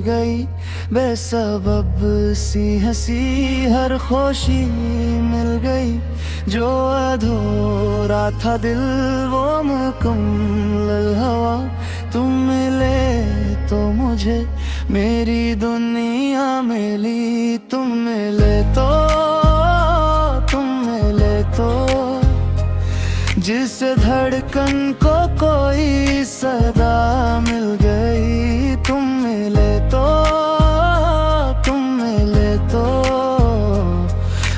गई, बेसबब सी हंसी हर खुशी मिल गई। जो अधूरा था दिल वो मुकम्मल हुआ। तुम मिले तो मुझे मेरी दुनिया मिली। तुम मिले तो जिस धड़कन को कोई सदा मिल गई। तुम मिले तो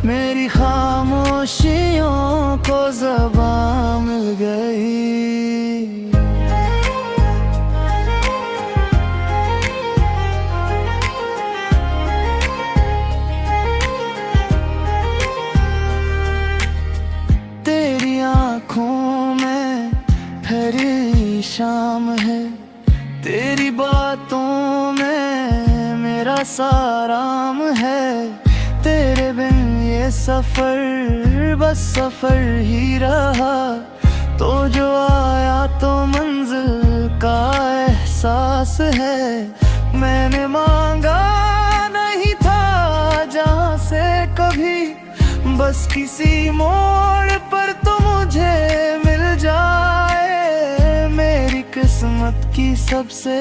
मेरी खामोशियों को ज़बां मिल गई। तेरी आँखों में ठहरी शाम है, तेरी बातों में मेरा साराम है। तेरे बिन ये सफर बस सफर ही रहा। तो जो आया तो मंजिल का एहसास है। मैंने मांगा नहीं था जहाँ से कभी, बस किसी मोड़ पर तो मुझे मिल जाए। मेरी किस्मत की सबसे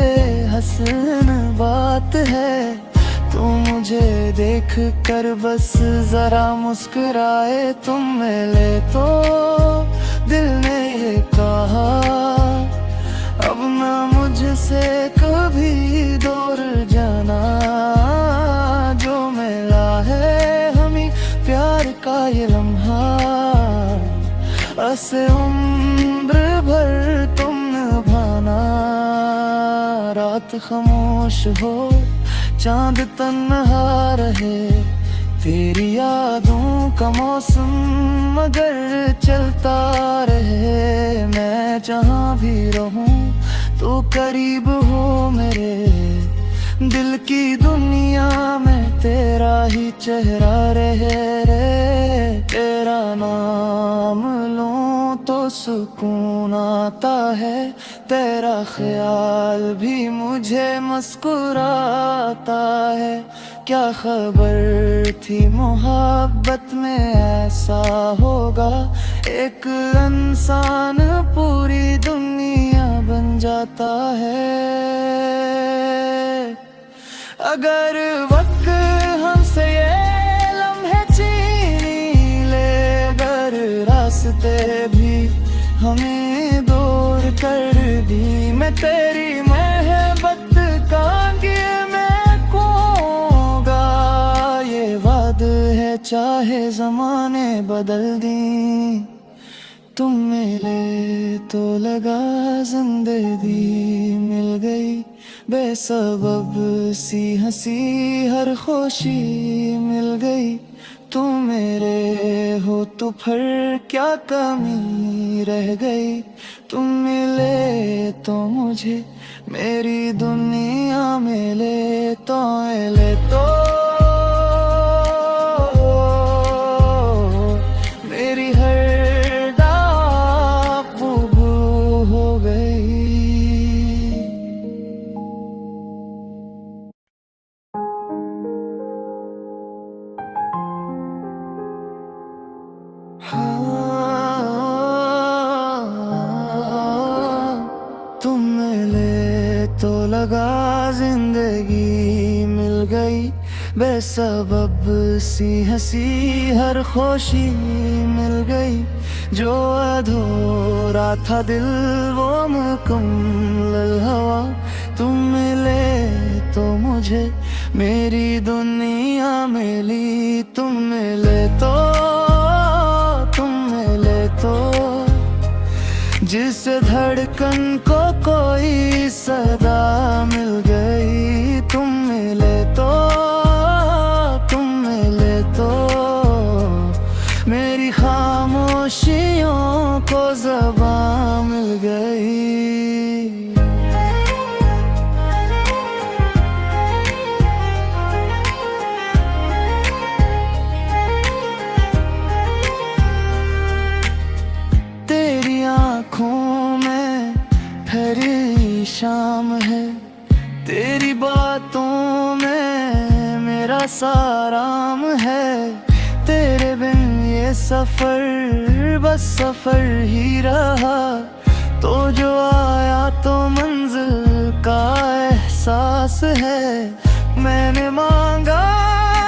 हसीन बात है, तू मुझे देख कर बस जरा मुस्कुराए। तुम मिले तो दिल ने ये कहा, अब ना मुझसे कभी दूर जाना। जो मिला है हमें प्यार का ये लम्हा, ऐसे उम्र भर तुम निभाना। रात खामोश हो चांद तन्हा रहे, तेरी यादों का मौसम मगर चलता रहे। मैं जहाँ भी रहूं तू करीब हो मेरे, दिल की दुनिया में तेरा ही चेहरा रहे रे। तेरा नाम लूं तो सुकून आता है, तेरा ख्याल भी मुझे मुस्कुराता है। क्या खबर थी मोहब्बत में ऐसा होगा, एक इंसान पूरी दुनिया बन जाता है। अगर वक्त हमसे ये लम्हे छीन ले, अगर रास्ते भी हमें दूर कर दी, मैं तेरी मोहब्बत का मैं खोऊंगा। ये वादा है चाहे ज़माने बदल दी। तुम मिले तो लगा जिंदगी मिल गई, बेसबब सी हंसी हर खुशी मिल गई। तुम मेरे हो तो फिर क्या कमी रह गई। तुम मिले तो मुझे मेरी दुनिया मिले तो मेरी हर डाक बुबू हो गई। तुम मिले तो लगा जिंदगी मिल गई, बेसबब सी हंसी हर खुशी मिल गई। जो अधूरा था दिल वो मुकम्मल हुआ। तुम मिले तो मुझे मेरी दुनिया मिली। तुम मिले तो जिस धड़कन को कोई सदा मिल गई। तुम मिले तो मेरी खामोशियों को ज़बां मिल गई। तेरी आँखों में ठहरी शाम है, सा आराम है। तेरे बिन ये सफर बस सफर ही रहा। तो जो आया तो मंजिल का एहसास है। मैंने मांगा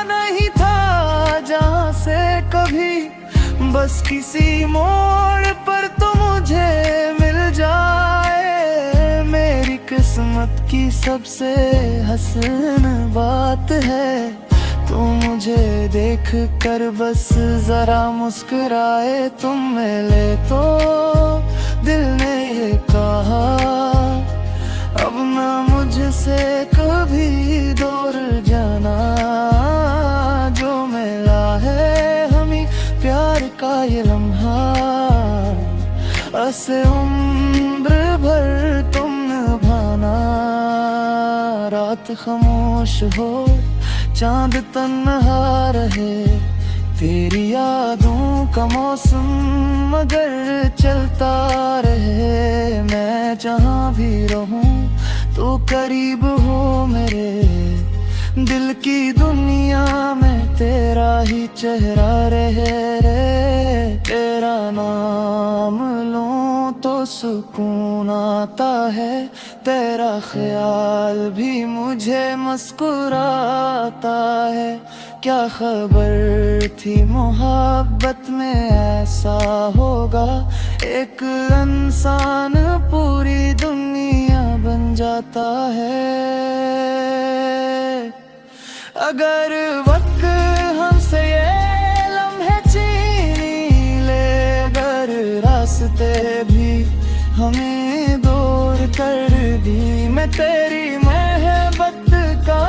नहीं था जहाँ से कभी, बस किसी मोड़ पर तो मुझे मिल जाए। मेरी किस्मत की सबसे हसीन बात है, तू मुझे देख कर बस जरा मुस्कुराए। तुम मिले तो दिल ने ये कहा, अब ना मुझसे कभी दूर जाना। जो मिला है हमें प्यार का ये लम्हा, ऐसे उम्र भर तुम निभाना। रात खामोश हो चांद तन्हा रहे, तेरी यादों का मौसम मगर चलता रहे। मैं जहाँ भी रहूं तो करीब हो मेरे, दिल की दुनिया में तेरा ही चेहरा रहे। तेरा नाम लूं तो सुकून आता है, तेरा ख्याल भी मुझे मुस्कुराता है। क्या खबर थी मोहब्बत में ऐसा होगा, एक इंसान पूरी दुनिया बन जाता है। अगर वक्त हमसे ये लम्हे छीन ले, अगर रास्ते भी हमें दूर कर दी, मैं तेरी मोहब्बत का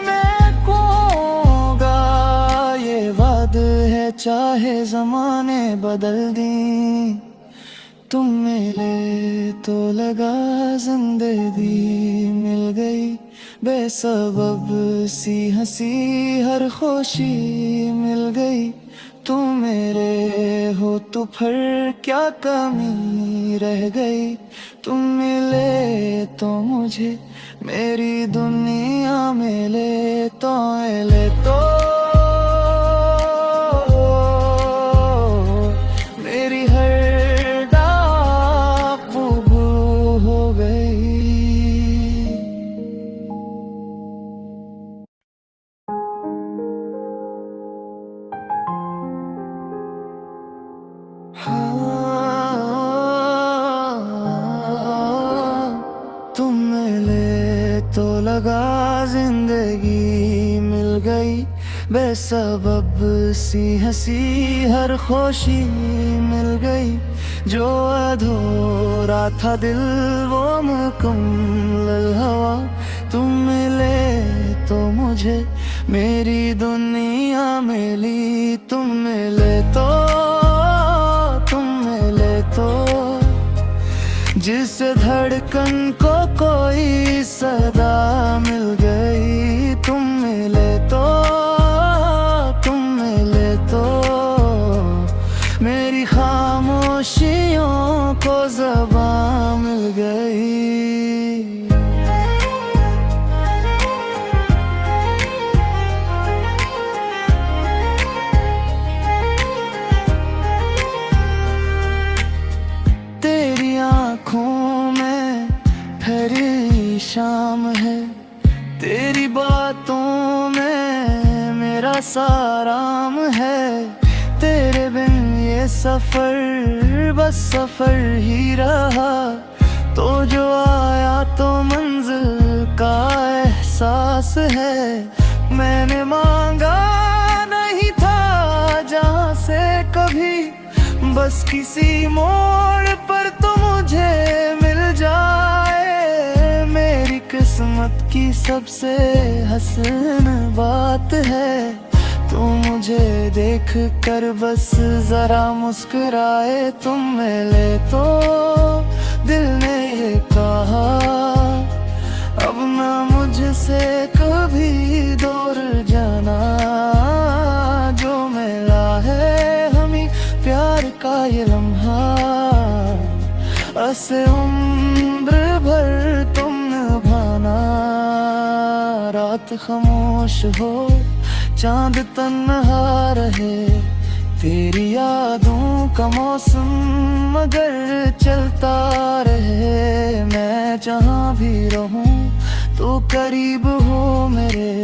मैं खोऊंगा। ये वादा है चाहे जमाने बदल दी, तुम मिले तो लगा जिंदगी मिल गई। बेसबब सी हंसी हर खुशी मिल गई। तुम मेरे हो तो फिर क्या कमी रह गई। तुम मिले तो मुझे मेरी दुनिया मिले तो मेरी हर डाक कबूल हो गई। तुम मिले तो लगा जिंदगी मिल गई। बेसबब सी हंसी हर खुशी मिल गई। जो अधूरा था दिल वो मुकम्मल हुआ। तुम मिले तो मुझे मेरी दुनिया मिली। तुम मिले तो जिस धड़कन को कोई सदा मिल गई। तुम मिले तो मेरी खामोशियों को ज़बान मिल गई। तेरी आँखों में ठहरी शाम है, तेरी बातों में मेरा साराम है। तेरे बिन ये सफर बस सफर ही रहा। तो जो आया तो मंजिल का एहसास है। मैंने मांगा नहीं था जहाँ से कभी, बस किसी मोड़ पर तो मुझे मिल जाए। मेरी किस्मत की सबसे हसीन बात है, तू मुझे देख कर बस जरा मुस्कुराए। तुम मिले तो दिल ने ये कहा, अब ना मुझसे कभी दूर जाना। जो मिला है हमें प्यार का ये लम्हा, ऐसे उम्र भर तुम निभाना। रात खामोश हो, चांद तन्हा रहे, तेरी यादों का मौसम मगर चलता रहे। मैं जहाँ भी रहूं तो करीब हो मेरे,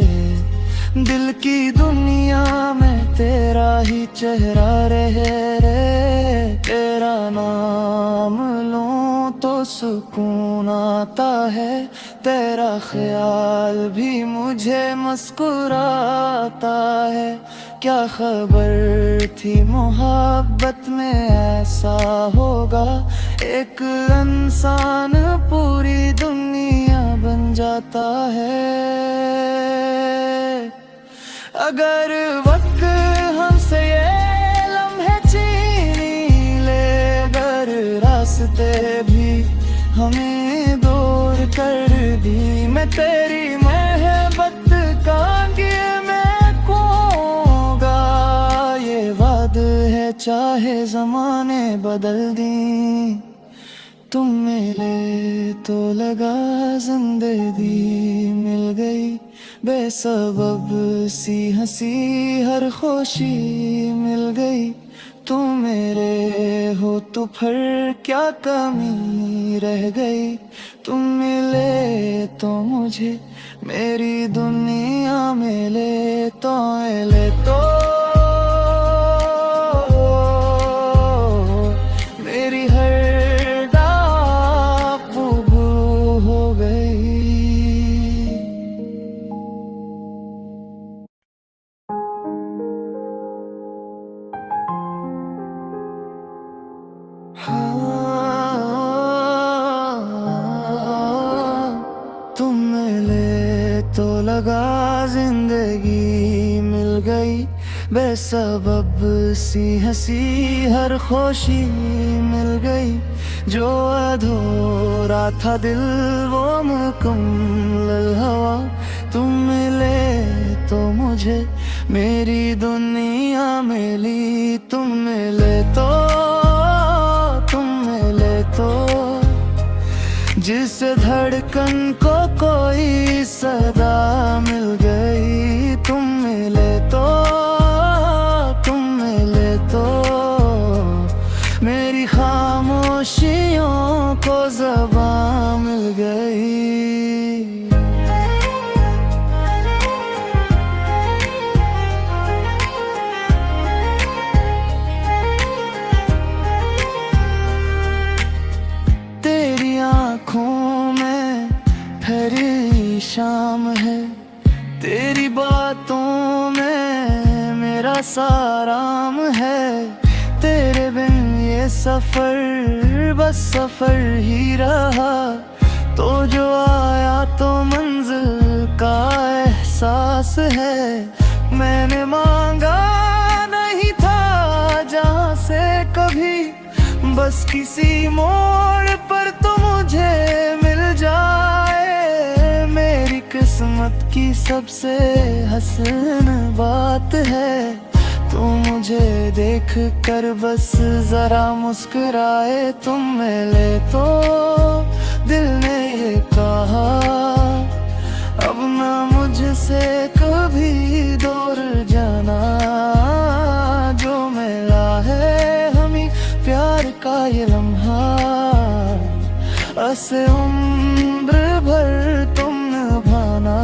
दिल की दुनिया में तेरा ही चेहरा रहे रे। तेरा नाम लूं तो सुकून आता है, तेरा ख्याल भी मुझे मुस्कुराता है। क्या खबर थी मोहब्बत में ऐसा होगा, एक इंसान पूरी दुनिया बन जाता है। अगर वक्त हमसे ये लम्हे छीन ले, अगर रास्ते भी हमें दूर कर दी, मैं तेरी मोहब्बत का मैं खोऊंगा। ये वाद है चाहे जमाने बदल दी, तुम मिले तो लगा जिंदगी मिल गई, बेसबब सी हंसी हर खुशी मिल गई। तुम मेरे हो तो फिर क्या कमी रह गई, तुम मिले तो मुझे मेरी दुनिया मिले तो मिले तो मेरी हर तुम मिले तो लगा जिंदगी मिल गई, बेसबब सी हंसी हर खुशी मिल गई। जो अधूरा था दिल वो मुकम्मल हुआ, तुम मिले तो मुझे मेरी दुनिया मिली। तुम मिले तो जिस धड़कन को कोई सदा मिल गई। तुम मिले तो मेरी खामोशियों को ज़बान मिल गई। आँखों में ठहरी शाम है, तेरी बातों में मेरा साराम है। तेरे बिन ये सफर बस सफर ही रहा, तो जो आया तो मंजिल का एहसास है। मैंने मांगा नहीं था जहाँ से कभी, बस किसी मोड़ पर तो मुझे मिल जाए। मेरी किस्मत की सबसे हसीन बात है, तू मुझे देख कर बस जरा मुस्कुराए। तुम मिले तो दिल ने ये कहा, अब ना मुझसे कभी दूर जाना। जो मिला है हमें प्यार का ये लम्हा, ऐसे उम्र भर तुम निभाना।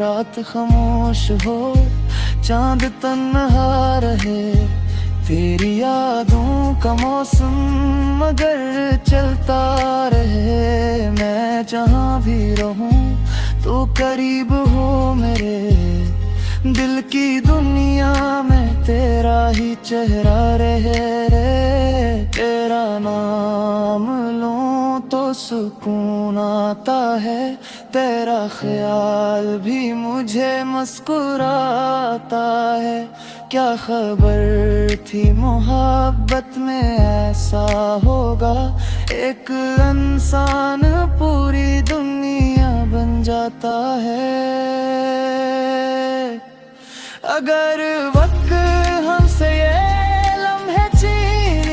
रात खामोश हो, चांद तन्हा रहे, तेरी यादों का मौसम मगर चलता रहे। मैं जहाँ भी रहूं तो करीब हो मेरे, दिल की दुनिया में तेरा ही चेहरा रहे रे। तेरा नाम लूं तो सुकून आता है, तेरा ख्याल भी मुझे मुस्कुराता है। क्या खबर थी मोहब्बत में ऐसा होगा, एक इंसान पूरी दुनिया बन जाता है। अगर वक्त हमसे ये लम्हे छीन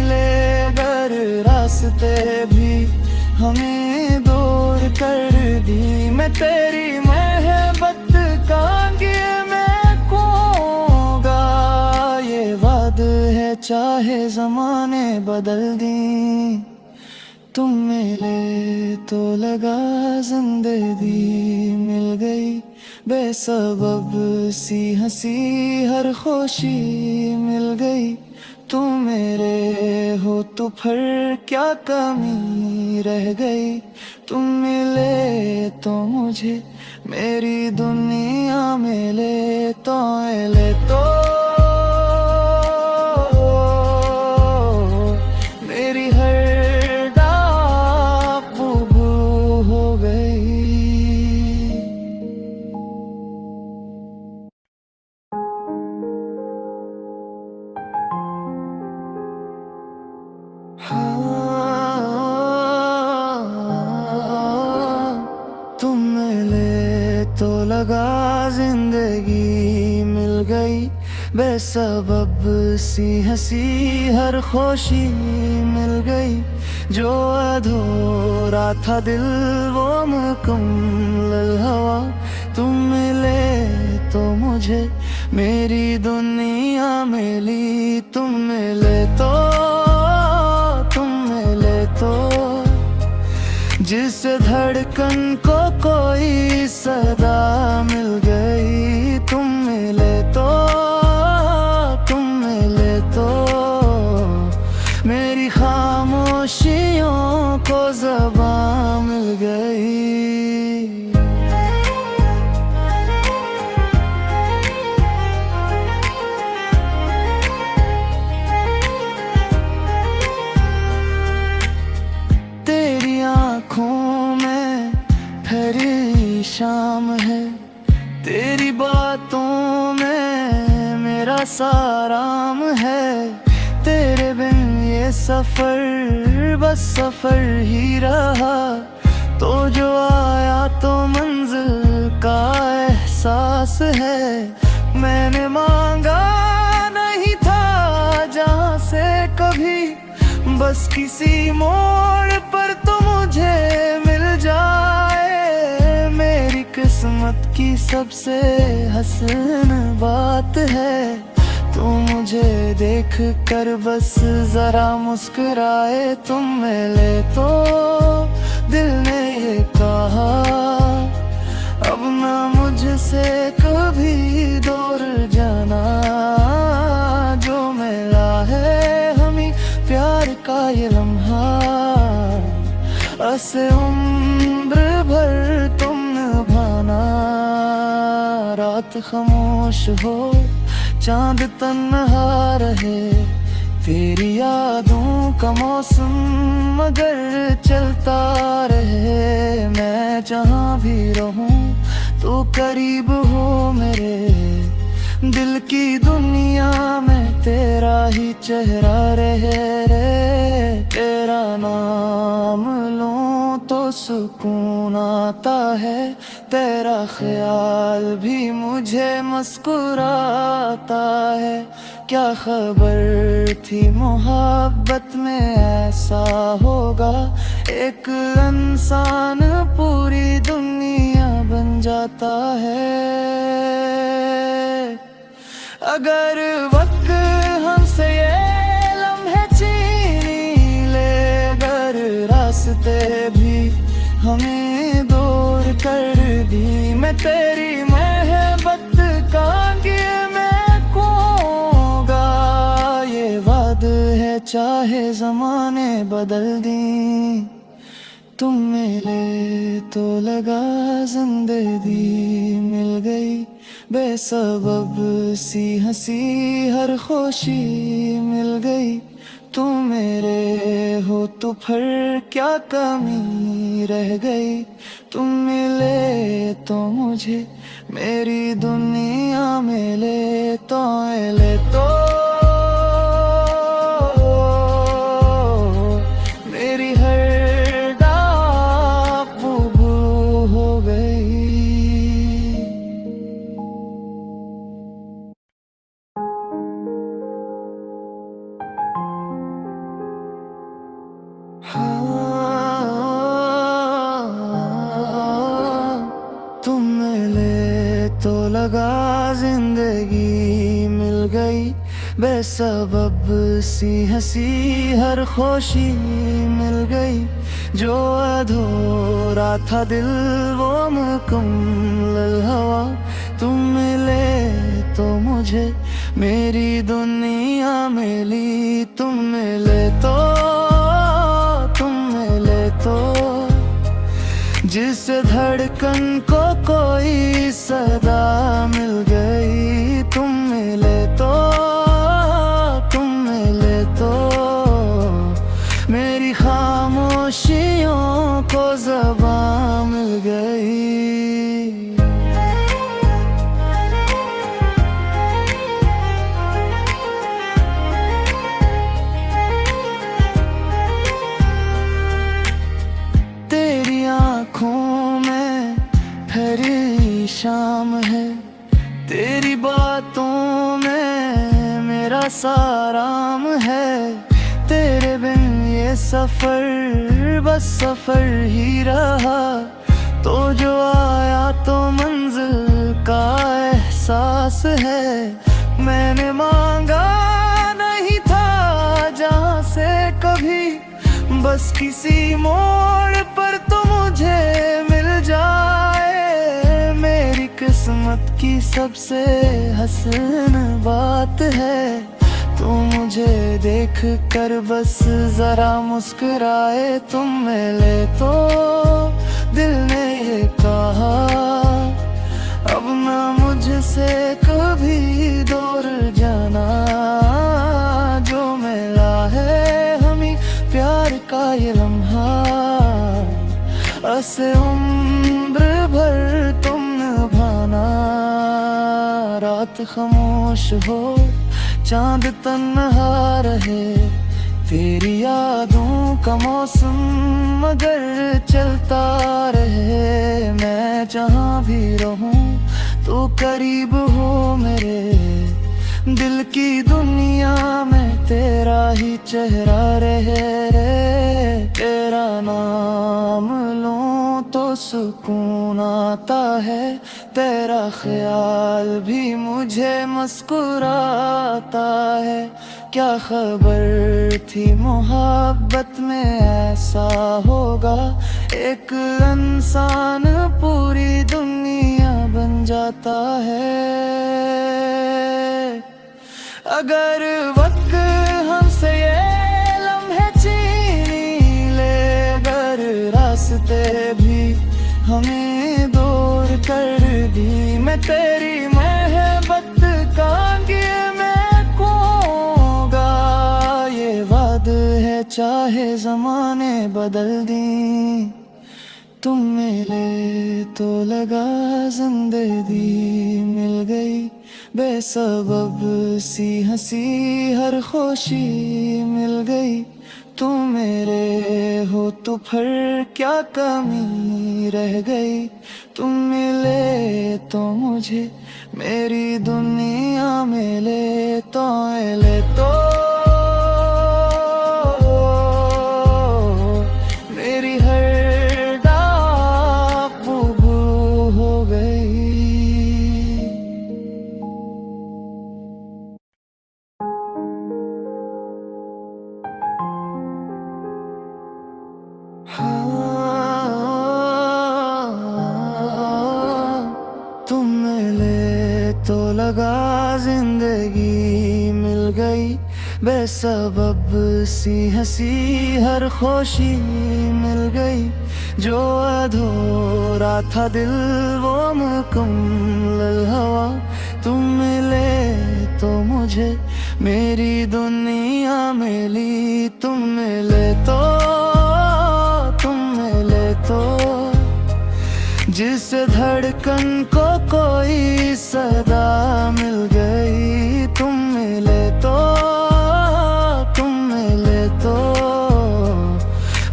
ले, अगर रास्ते भी हमें दूर कर दी मैं तेरी मोहब्बत का मैं खोऊंगा। ये वाद है चाहे जमाने बदल दी, तुम मिले तो लगा जिंदगी मिल गई। बेसबब सी हंसी हर खुशी मिल गई। तुम मेरे हो तो फिर क्या कमी रह गई। तुम मिले तो मुझे मेरी दुनिया मिले तो मेरी हर डाक बुबू हो गई। तुम मिले तो लगा जिंदगी मिल गई। बेसबब सी हंसी हर खुशी मिल गई। जो अधूरा था दिल वो मुकम्मल हुआ। तुम मिले तो मुझे मेरी दुनिया मिली। तुम मिले तो जिस धड़कन को कोई सदा मिल गई। तुम मिले तो मेरी खामोशियों को ज़बान मिल गई। तेरी आँखों में ठहरी शाम है, तेरी बातों में मेरा साराम है। तेरे बिन ये सफर बस सफर ही रहा। तो जो आया तो मंजिल का एहसास है। मैंने मांगा नहीं था जहाँ से कभी, बस किसी मोड़ पर तो मुझे मिल जाए। मेरी किस्मत की सबसे हसीन बात है, तू मुझे देख कर बस जरा मुस्कुराए। तुम मिले तो दिल ने ये कहा अब ना मुझसे कभी दूर जाना। जो मिला है हमें प्यार का ये लम्हा, ऐसे उम्र भर तुम निभाना। रात खामोश हो चांद तन्हा रहे, तेरी यादों का मौसम मगर चलता रहे। मैं जहाँ भी रहूं तो करीब हो मेरे, दिल की दुनिया में तेरा ही चेहरा रहे। तेरा नाम लूं तो सुकून आता है, तेरा ख्याल भी मुझे मुस्कुराता है। क्या खबर थी मोहब्बत में ऐसा होगा, एक इंसान पूरी दुनिया बन जाता है। अगर वक्त हमसे ये लम्हे छीन ले, अगर रास्ते भी हमें दूर कर दी, मैं तेरी मोहब्बत का मैं खोऊंगा। ये वाद है चाहे जमाने बदल दी, तुम मिले तो लगा जिंदगी मिल गई। बेसबब सी हंसी हर खुशी मिल गई। तुम मेरे हो तो फिर क्या कमी रह गई। तुम मिले तो मुझे मेरी दुनिया मिले तो मेरी हर डाक बुबू हो गई। हाँ तो लगा जिंदगी मिल गई, बेसबब सी हंसी हर खुशी मिल गई। जो अधूरा था दिल वो मुकम्मल हुआ, तुम मिले तो मुझे मेरी दुनिया मिली। तुम मिले तो जिस धड़कन को कोई सदा मिल गई। तुम मिले तो मेरी खामोशियों को ज़बां मिल गई। तेरी आँखों में ठहरी शाम है, तेरी बातों में मेरा साराम है। तेरे बिन ये सफर बस सफर ही रहा, तो जो आया तो मंजिल का एहसास है। मैंने मांगा नहीं था जहाँ से कभी, बस किसी मोड़ पर तो मुझे मिल जाए। मेरी किस्मत की सबसे हसीन बात है, तू मुझे देख कर बस जरा मुस्कुराए। तुम मिले तो दिल ने ये कहा, अब ना मुझसे कभी दूर जाना। जो मिला है हमें प्यार का ये लम्हा, ऐसे उम्र भर तुम निभाना। रात खामोश हो चांद तन्हा रहे, तेरी यादों का मौसम मगर चलता रहे। मैं जहाँ भी रहूं तू करीब हो मेरे, दिल की दुनिया में तेरा ही चेहरा रहे। तेरा नाम लूं तो सुकून आता है, तेरा ख्याल भी मुझे मुस्कुराता है। क्या खबर थी मोहब्बत में ऐसा होगा, एक इंसान पूरी दुनिया बन जाता है। अगर वक्त हमसे ये लम्हे छीन ले, अगर रास्ते भी हमें दूर कर दी, मैं तेरी मोहब्बत का मैं खोऊंगा। ये वादा है चाहे ज़माने बदल दी। तुम मिले तो लगा जिंदगी मिल गई, बेसबब सी हंसी हर खुशी मिल गई। तुम मेरे हो तो फिर क्या कमी रह गई। तुम मिले तो मुझे मेरी दुनिया मिले तो मेरी हर डाक बुबू हो गई। तुम मिले तो लगा जिंदगी मिल गई, बेसबब सी हंसी हर खुशी मिल गई। जो अधूरा था दिल वो मुकम्मल हुआ, तुम मिले तो मुझे मेरी दुनिया मिली। तुम मिले तो जिस धड़कन को कोई सदा मिल गई। तुम मिले तो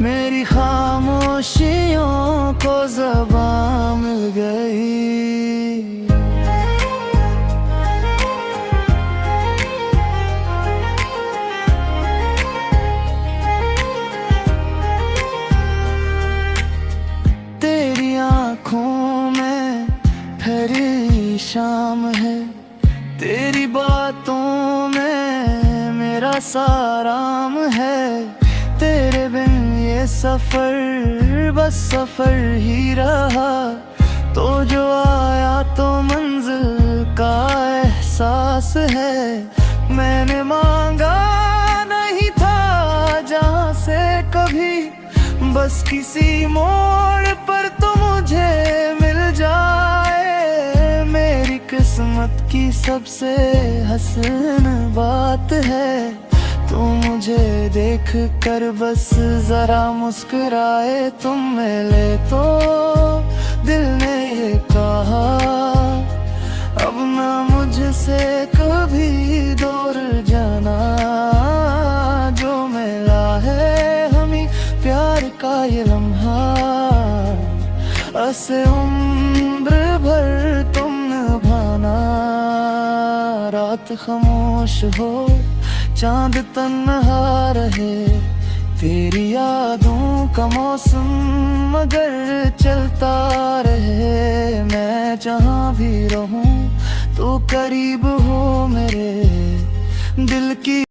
मेरी खामोशियों को ज़बां मिल गई। आँखों में ठहरी शाम है, तेरी बातों में मेरा साराम है। तेरे बिन ये सफर बस सफर ही रहा, तो जो आया तो मंजिल का एहसास है। मैंने मांगा नहीं था जहाँ से कभी, बस किसी मोड़ पर तो मुझे मिल जाए। मेरी किस्मत की सबसे हसीन बात है, तू मुझे देख कर बस जरा मुस्कुराए। तुम मिले तो दिल ने ये कहा, अब ना मुझसे कभी दूर जाना। जो मिला है हमें प्यार का ये लम्हा, ऐसे उम्र भर तुम निभाना। रात खामोश हो चांद तन्हा रहे, तेरी यादों का मौसम मगर चलता रहे। मैं जहाँ भी रहूं तो करीब हो मेरे, दिल की